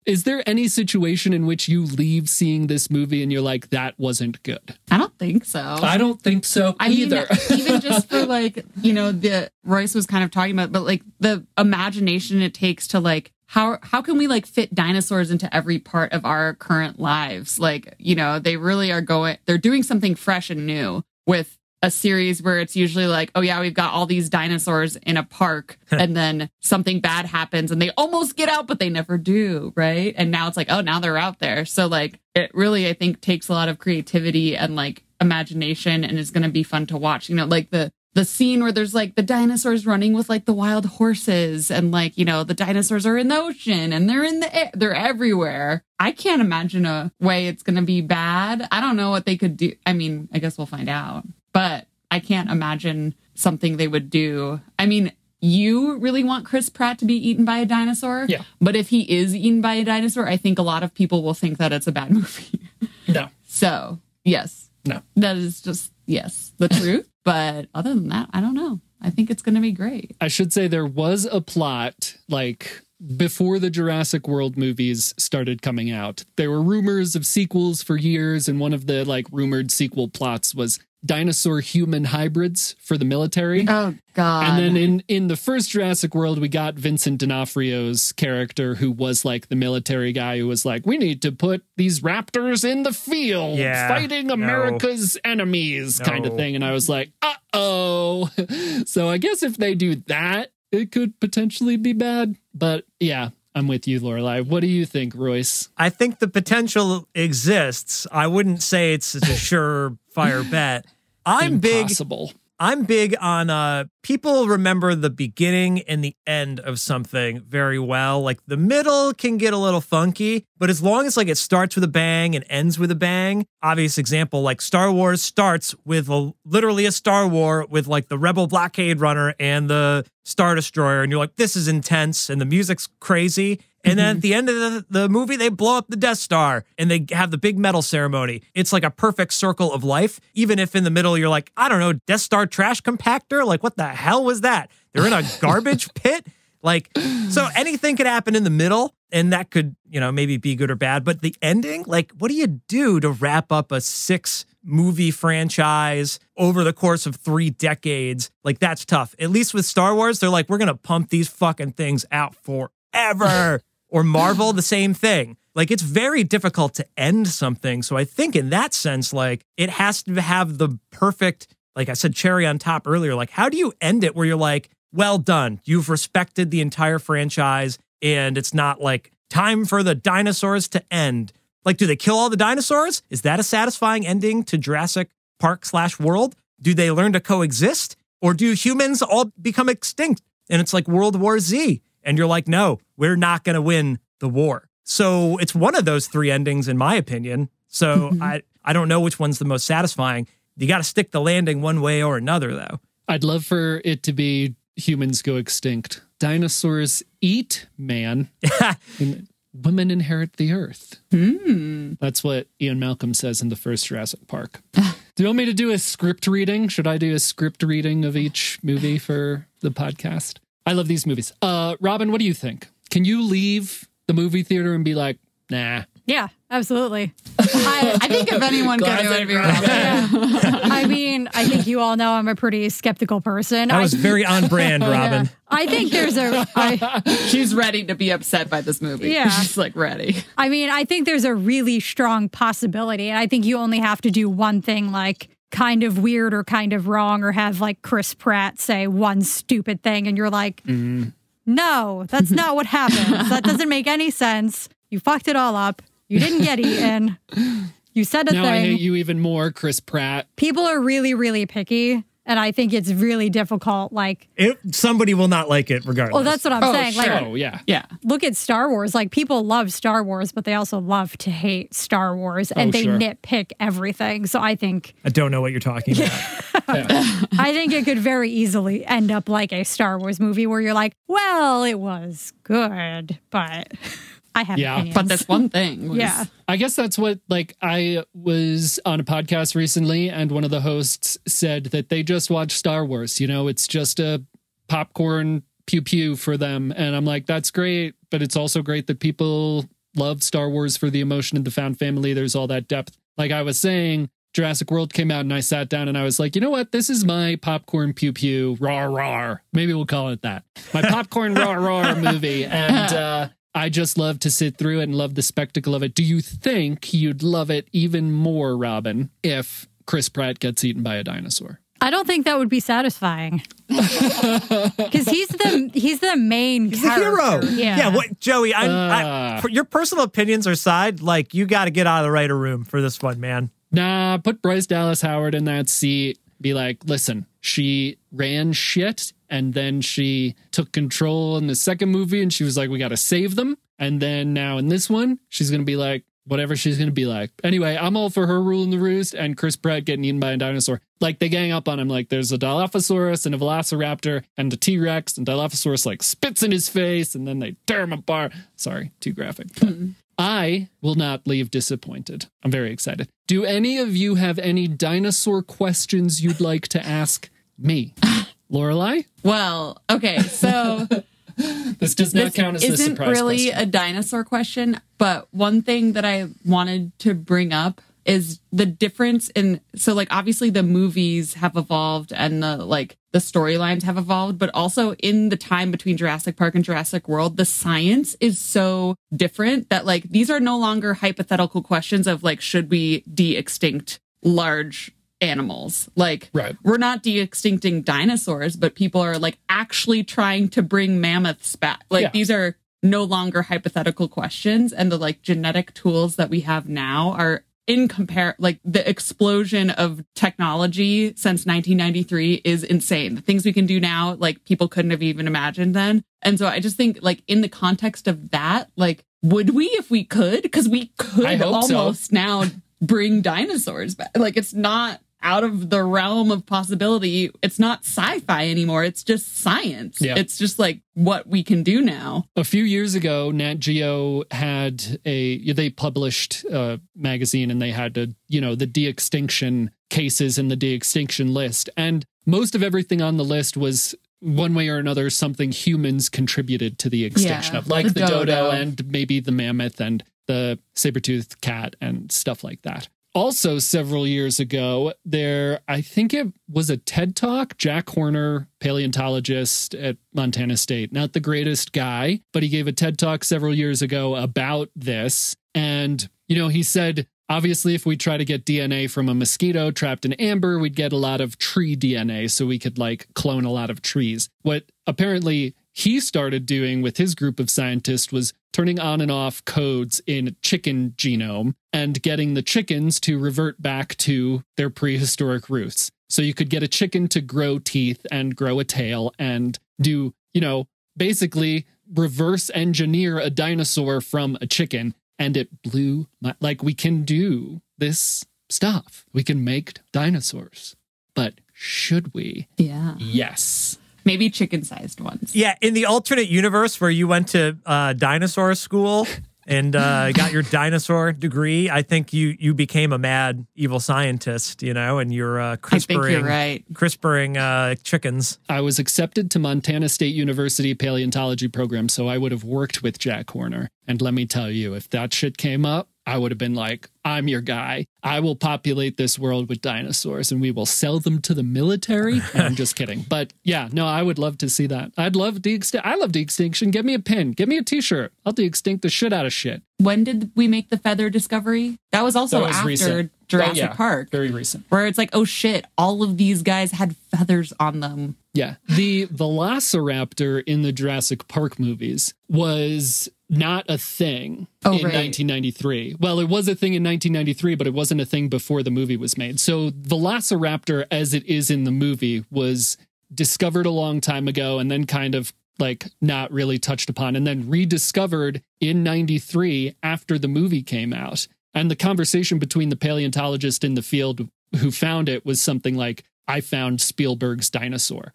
Is there any situation in which you leave seeing this movie and you're like, that wasn't good? I don't think so. I don't think so either. Mean, even just for like, you know, the Royce was kind of talking about, but like the imagination it takes to like, how can we like fit dinosaurs into every part of our current lives? Like, you know, they really are they're doing something fresh and new with a series where it's usually like, oh yeah, we've got all these dinosaurs in a park and then something bad happens and they almost get out, but they never do. Right. And now it's like, oh, now they're out there. So like, it really, I think, takes a lot of creativity and like imagination, and it's going to be fun to watch. You know, like the scene where there's like the dinosaurs running with like the wild horses, and like, you know, the dinosaurs are in the ocean and they're in the air, they're everywhere. I can't imagine a way it's going to be bad. I don't know what they could do. I mean, I guess we'll find out, but I can't imagine something they would do. I mean, you really want Chris Pratt to be eaten by a dinosaur. Yeah. But if he is eaten by a dinosaur, I think a lot of people will think that it's a bad movie. No. So, yes. No. That is just, yes, the truth. But other than that, I don't know. I think it's going to be great. I should say there was a plot, like, before the Jurassic World movies started coming out. There were rumors of sequels for years, and one of the, like, rumored sequel plots was dinosaur-human hybrids for the military. Oh, God. And then in the first Jurassic World, we got Vincent D'Onofrio's character, who was like the military guy who was like, we need to put these raptors in the field, fighting America's enemies, kind of thing. And I was like, uh-oh. So I guess if they do that, it could potentially be bad. But yeah, I'm with you, Lorelai. What do you think, Royce? I think the potential exists. I wouldn't say it's a surefire bet. Impossible. I'm big on people remember the beginning and the end of something very well. Like the middle can get a little funky, but as long as like it starts with a bang and ends with a bang, obvious example, like Star Wars starts with literally a Star War with like the Rebel blockade runner and the Star Destroyer, and you're like, this is intense, and the music's crazy. And then at the end of the movie, they blow up the Death Star and they have the big medal ceremony. It's like a perfect circle of life. Even if in the middle, you're like, I don't know, Death Star trash compactor? Like, what the hell was that? They're in a garbage pit? Like, so anything could happen in the middle, and that could, you know, maybe be good or bad. But the ending, like, what do you do to wrap up a 6-movie franchise over the course of 3 decades? Like, that's tough. At least with Star Wars, they're like, we're going to pump these fucking things out forever. Or Marvel, the same thing. Like, it's very difficult to end something. So I think in that sense, like, it has to have the perfect, like I said, cherry on top earlier. Like, how do you end it where you're like, well done. You've respected the entire franchise, and it's not like time for the dinosaurs to end. Like, do they kill all the dinosaurs? Is that a satisfying ending to Jurassic Park/World? Do they learn to coexist? Or do humans all become extinct? And it's like World War Z. And you're like, no, we're not going to win the war. So it's one of those three endings, in my opinion. So I don't know which one's the most satisfying. You got to stick the landing one way or another, though. I'd love for it to be humans go extinct. Dinosaurs eat man. And women inherit the earth. That's what Ian Malcolm says in the first Jurassic Park. Do you want me to do a script reading? Should I do a script reading of each movie for the podcast? I love these movies. Robin, what do you think? Can you leave the movie theater and be like, nah? Yeah, absolutely. I think if anyone could do it, I mean, I think you all know I'm a pretty skeptical person. That was very on brand, Robin. I think there's she's ready to be upset by this movie. Yeah. She's like ready. I mean, I think there's a really strong possibility. And I think you only have to do one thing, like kind of weird or kind of wrong, or have like Chris Pratt say one stupid thing. And you're like, no, that's not what happens. That doesn't make any sense. You fucked it all up. You didn't get eaten. You said a thing. Now I hate you even more, Chris Pratt. People are really, really picky. And I think it's really difficult. Like, somebody will not like it regardless. Well, that's what I'm saying. Sure. Like, yeah. Look at Star Wars. Like, people love Star Wars, but they also love to hate Star Wars, and they nitpick everything. So I think I don't know what you're talking about. I think it could very easily end up like a Star Wars movie where you're like, well, it was good, but I have opinions. But this one thing was... I guess that's what, like, I was on a podcast recently, and one of the hosts said that they just watched Star Wars. You know, it's just a popcorn pew-pew for them. And I'm like, that's great, but it's also great that people love Star Wars for the emotion and the found family. There's all that depth. Like I was saying, Jurassic World came out, and I sat down and I was like, you know what? This is my popcorn pew-pew, rawr. Maybe we'll call it that. My popcorn rawr movie. And I just love to sit through it and love the spectacle of it. Do you think you'd love it even more, Robin, if Chris Pratt gets eaten by a dinosaur? I don't think that would be satisfying. Because he's the main character. The hero. Yeah. What, Joey, your personal opinions aside, like, you got to get out of the writer room for this one, man. Nah, put Bryce Dallas Howard in that seat. Be like, listen, she ran shit, and then she took control in the second movie, and she was like, we got to save them. And then now in this one, she's going to be like, whatever she's going to be like. Anyway, I'm all for her ruling the roost and Chris Pratt getting eaten by a dinosaur. Like, they gang up on him. Like, there's a Dilophosaurus and a Velociraptor and a T-Rex, and Dilophosaurus, like, spits in his face, and then they tear him apart. Sorry, too graphic. But I will not leave disappointed. I'm very excited. Do any of you have any dinosaur questions you'd like to ask me? Lorelai? Well, okay, so... This does not count as a surprise isn't really question. a dinosaur question, but one thing that I wanted to bring up is the difference in, so like obviously the movies have evolved and the storylines have evolved, but also in the time between Jurassic Park and Jurassic World, the science is so different that like these are no longer hypothetical questions of like, should we de-extinct large animals? Like, right. We're not de-extincting dinosaurs, but people are like actually trying to bring mammoths back. Like, these are no longer hypothetical questions, and the like genetic tools that we have now are like the explosion of technology since 1993 is insane. The things we can do now, like people couldn't have even imagined then. And so I just think like in the context of that, like, would we if we could? Because we could almost now bring dinosaurs back. Like, it's not out of the realm of possibility. It's not sci-fi anymore. It's just science. Yeah. It's just like what we can do now. A few years ago, Nat Geo had they published a magazine, and they had the de-extinction cases in the de-extinction list. And most of everything on the list was one way or another something humans contributed to the extinction of, like the dodo and maybe the mammoth and the saber-toothed cat and stuff like that. also several years ago, I think it was a TED Talk. Jack Horner, paleontologist at Montana State, not the greatest guy, but he gave a TED Talk several years ago about this. And, he said, obviously, if we try to get DNA from a mosquito trapped in amber, we'd get a lot of tree DNA, so we could clone a lot of trees. What apparently he started doing with his group of scientists was turning on and off codes in chicken genome and getting the chickens to revert back to their prehistoric roots. So you could get a chicken to grow teeth and grow a tail and do, basically reverse engineer a dinosaur from a chicken. And it blew we can do this stuff. We can make dinosaurs. But should we? Yeah. Yes. Maybe chicken-sized ones. Yeah, in the alternate universe where you went to dinosaur school and got your dinosaur degree, I think you became a mad evil scientist, and you're CRISPRing. I think you're right. CRISPRing chickens. I was accepted to Montana State University paleontology program, so I would have worked with Jack Horner. And let me tell you, if that shit came up, I would have been like, I'm your guy. I will populate this world with dinosaurs and we will sell them to the military. And I'm just kidding. But yeah, no, I would love to see that. I love de-extinction. Give me a pin. Give me a t-shirt. I'll de-extinct the shit out of shit. When did we make the feather discovery? That was also after recent. Jurassic Park. Very recent. Where it's like, oh shit, all of these guys had feathers on them. Yeah. The Velociraptor in the Jurassic Park movies was not a thing in 1993. Well, it was a thing in 1993, but it wasn't a thing before the movie was made. So Velociraptor, as it is in the movie, was discovered a long time ago and then kind of not really touched upon and then rediscovered in 93 after the movie came out. And the conversation between the paleontologist in the field who found it was something like, I found Spielberg's dinosaur.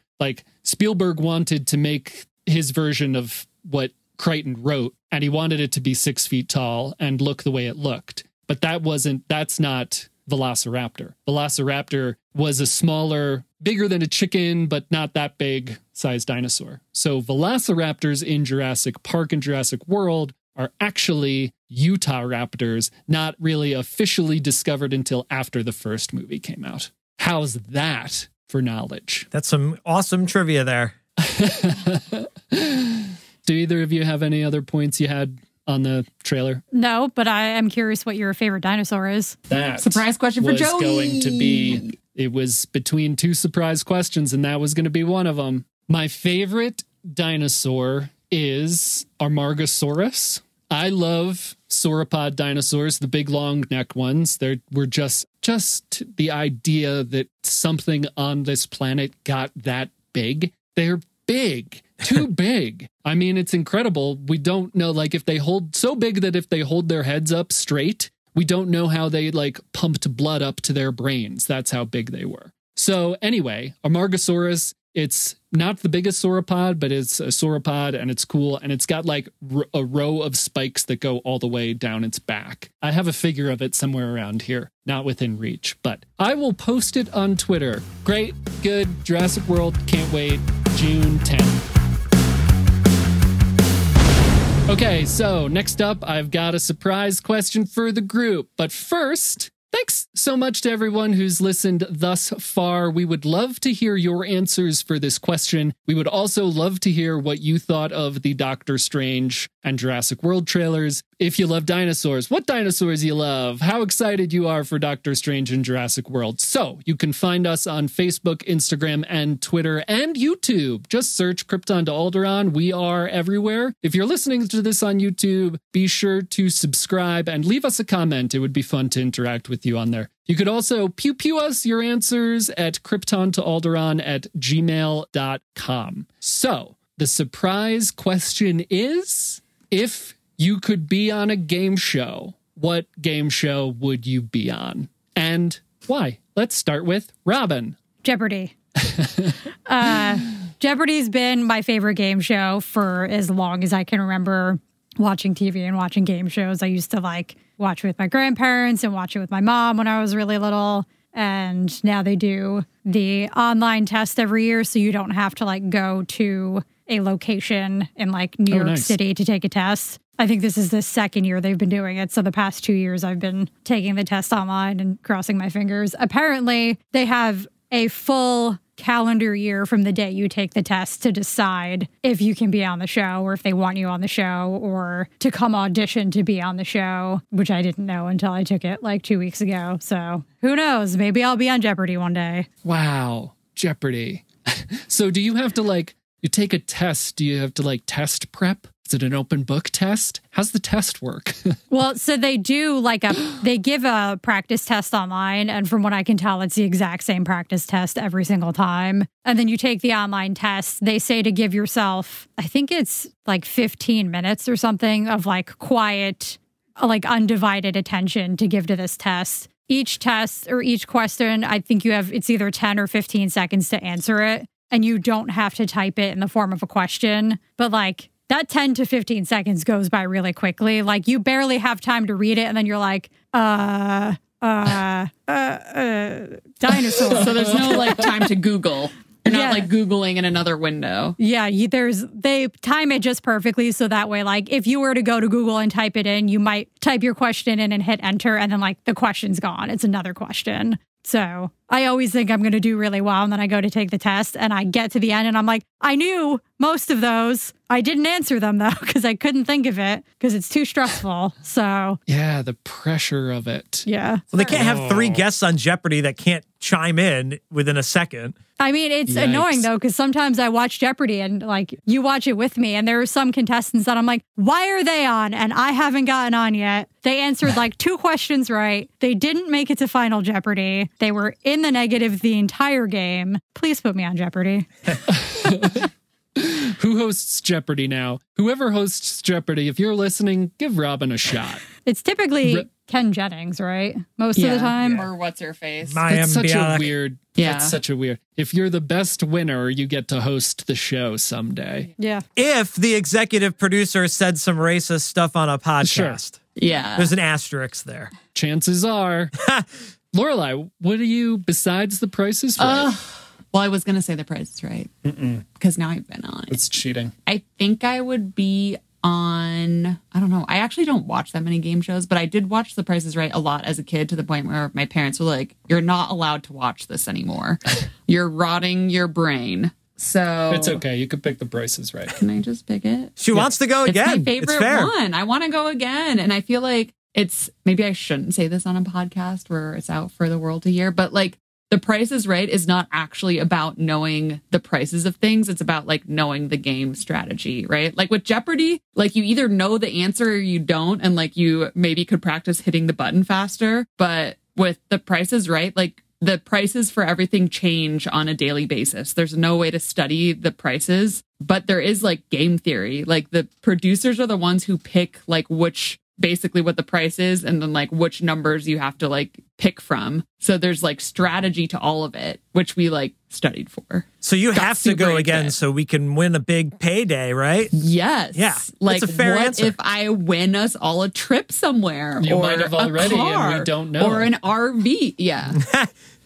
Spielberg wanted to make his version of what Crichton wrote, and he wanted it to be 6 feet tall and look the way it looked. But that's not Velociraptor. Velociraptor was a smaller, bigger than a chicken, but not that big sized dinosaur. So Velociraptors in Jurassic Park and Jurassic World are actually Utah raptors, not really officially discovered until after the first movie came out. How's that for knowledge? That's some awesome trivia there. Do either of you have any other points you had on the trailer? No, but I am curious what your favorite dinosaur is. That surprise question for Joey. It was between two surprise questions, and that was going to be one of them. My favorite dinosaur is Amargasaurus. I love sauropod dinosaurs, the big long neck ones. We're just the idea that something on this planet got that big. They're big, too big. I mean, it's incredible. We don't know, if they hold so big that if they hold their heads up straight, we don't know how they pumped blood up to their brains. That's how big they were. So anyway, Amargasaurus, it's not the biggest sauropod, but it's a sauropod and it's cool. And it's got a row of spikes that go all the way down its back. I have a figure of it somewhere around here, not within reach, but I will post it on Twitter. Great, good, Jurassic World, can't wait, June 10th. Okay, so next up, I've got a surprise question for the group. But first, thanks so much to everyone who's listened thus far. We would love to hear your answers for this question. We would also love to hear what you thought of the Doctor Strange and Jurassic World trailers. If you love dinosaurs, what dinosaurs you love, how excited you are for Doctor Strange and Jurassic World. So you can find us on Facebook, Instagram, and Twitter, and YouTube. Just search Krypton to Alderaan. We are everywhere. If you're listening to this on YouTube, be sure to subscribe and leave us a comment. It would be fun to interact with you on there. You could also pew us your answers at kryptontoalderaan@gmail.com. So the surprise question is, if you could be on a game show, what game show would you be on? And why? Let's start with Robin. Jeopardy. Jeopardy's been my favorite game show for as long as I can remember watching TV and watching game shows. I used to watch with my grandparents and watch it with my mom when I was really little. And now they do the online test every year, so you don't have to go to a location in New York City to take a test. I think this is the second year they've been doing it. So the past 2 years, I've been taking the test online and crossing my fingers. Apparently, they have a full calendar year from the day you take the test to decide if you can be on the show or if they want you on the show or to come audition to be on the show, which I didn't know until I took it like 2 weeks ago. So who knows? Maybe I'll be on Jeopardy one day. Wow. Jeopardy. So do you have to like, you take a test, do you have to like test prep? Is it an open book test? How's the test work? Well, so they do like they give a practice test online. And from what I can tell, it's the exact same practice test every single time. And then you take the online test. They say to give yourself, I think it's like 15 minutes or something of like quiet, like undivided attention to give to this test. Each test or each question, I think it's either 10 or 15 seconds to answer it. And you don't have to type it in the form of a question. But like, that 10 to 15 seconds goes by really quickly. Like you barely have time to read it. And then you're like, dinosaur. So there's no like time to Google. You're not like Googling in another window. Yeah. They time it just perfectly. So that way, like if you were to go to Google and type it in, you might type your question in and hit enter. And then like the question's gone. It's another question. So I always think I'm going to do really well. And then I go to take the test and I get to the end and I'm like, I knew most of those. I didn't answer them though, because I couldn't think of it because it's too stressful. So yeah, the pressure of it. Yeah. Well, they can't have 3 guests on Jeopardy that can't chime in within a second. I mean, it's annoying though, because sometimes I watch Jeopardy and like you watch it with me and there are some contestants that I'm like, why are they on? And I haven't gotten on yet. They answered like 2 questions right. They didn't make it to Final Jeopardy. They were in the negative the entire game. Please put me on Jeopardy. Who hosts Jeopardy now? Whoever hosts Jeopardy, if you're listening, give Robin a shot. It's typically Ken Jennings, right? Most of the time. Yeah. Or what's her face? That's such a weird. Yeah. That's such a weird. If you're the best winner, you get to host the show someday. Yeah. If the executive producer said some racist stuff on a podcast. Sure. Yeah. There's an asterisk there. Chances are. Lorelai, what do you, besides The Price is Right? Well, I was going to say The Price is Right. Because now I've been on it. It's cheating. I think I would be on, I don't know. I actually don't watch that many game shows, but I did watch The Price is Right a lot as a kid to the point where my parents were like, you're not allowed to watch this anymore. You're rotting your brain. So it's okay. You could pick The Price is Right. Can I just pick it? She wants to go again. It's my favorite one. I want to go again. And I feel like maybe I shouldn't say this on a podcast where it's out for the world to hear, but like, The Price is Right is not actually about knowing the prices of things. It's about like knowing the game strategy, right? Like with Jeopardy, like you either know the answer or you don't. And like you maybe could practice hitting the button faster. But with The Price is Right, like the prices for everything change on a daily basis. There's no way to study the prices, but there is like game theory. Like the producers are the ones who pick like basically what the price is and then like which numbers you have to like pick from. So there's like strategy to all of it, which we like studied for. So you have to go again so we can win a big payday, right? Yes. Yeah. Like that's a fair what answer. if I win us all a trip somewhere? You or might have already a car, and we don't know. Or an RV. Yeah.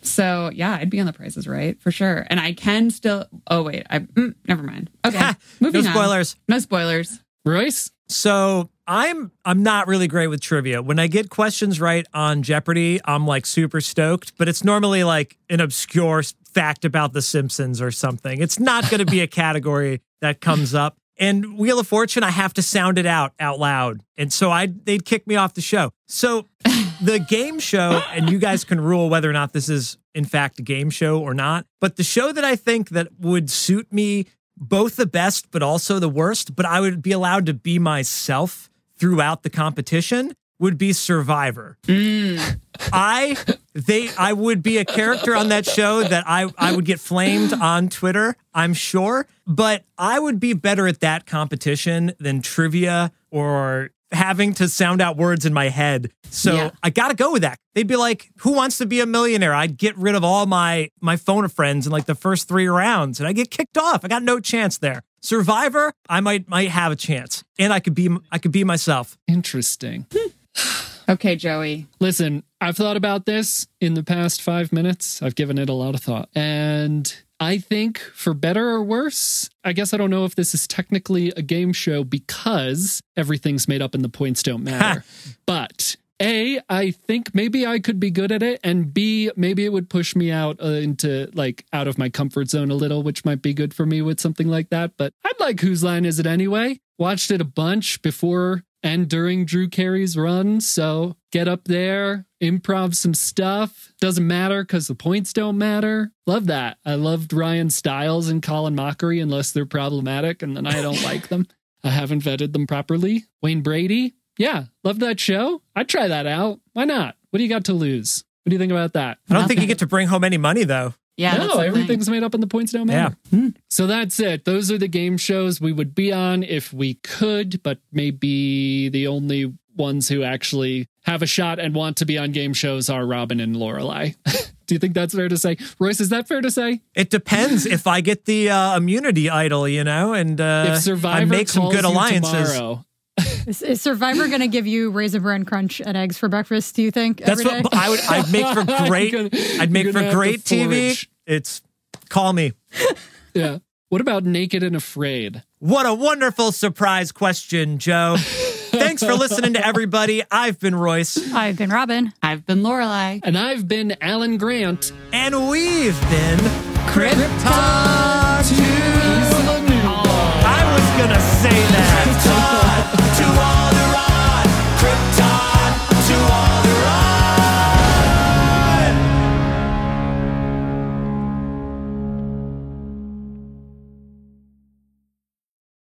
So yeah, I'd be on The Price is Right for sure. And I can still, never mind. Okay. Moving no spoilers. on. No spoilers. Royce? So I'm not really great with trivia. When I get questions right on Jeopardy, I'm like super stoked, but it's normally like an obscure fact about The Simpsons or something. It's not going to be a category that comes up. And Wheel of Fortune, I have to sound it out loud. And so they'd kick me off the show. So the game show, and you guys can rule whether or not this is in fact a game show or not, but the show that I think that would suit me both the best, but also the worst, but I would be allowed to be myself throughout the competition would be Survivor. I would be a character on that show that I would get flamed on Twitter, I'm sure, but I would be better at that competition than trivia or having to sound out words in my head. So I got to go with that. They'd be like, who wants to be a millionaire? I'd get rid of all my phone of friends in like the first 3 rounds and I get kicked off. I got no chance there. Survivor, I might have a chance and I could be myself. Interesting. Okay, Joey. Listen, I've thought about this in the past 5 minutes. I've given it a lot of thought. And I think for better or worse, I guess I don't know if this is technically a game show because everything's made up and the points don't matter. But A, I think maybe I could be good at it. And B, maybe it would push me out into like out of my comfort zone a little, which might be good for me with something like that. But I'd like Whose Line Is It Anyway? Watched it a bunch before and during Drew Carey's run. So get up there, improv some stuff. Doesn't matter because the points don't matter. Love that. I loved Ryan Stiles and Colin Mockery unless they're problematic and then I don't like them. I haven't vetted them properly. Wayne Brady. Yeah, love that show. I'd try that out. Why not? What do you got to lose? What do you think about that? I don't think you get to bring home any money, though. Yeah, no, everything's made up and the points don't matter. Yeah. So that's it. Those are the game shows we would be on if we could, but maybe the only ones who actually have a shot and want to be on game shows are Robin and Lorelai. Do you think that's fair to say? Royce, is that fair to say? It depends if I get the immunity idol, you know, and if Survivor I make some good alliances. Tomorrow, Is Survivor going to give you Raisin Bran Crunch and eggs for breakfast, do you think? That's what I'd make for great. I'd make for great TV. It's call me. Yeah. What about Naked and Afraid? What a wonderful surprise question, Joe. Thanks for listening to everybody. I've been Royce. I've been Robin. I've been Lorelai. And I've been Alan Grant. And we've been Krypton.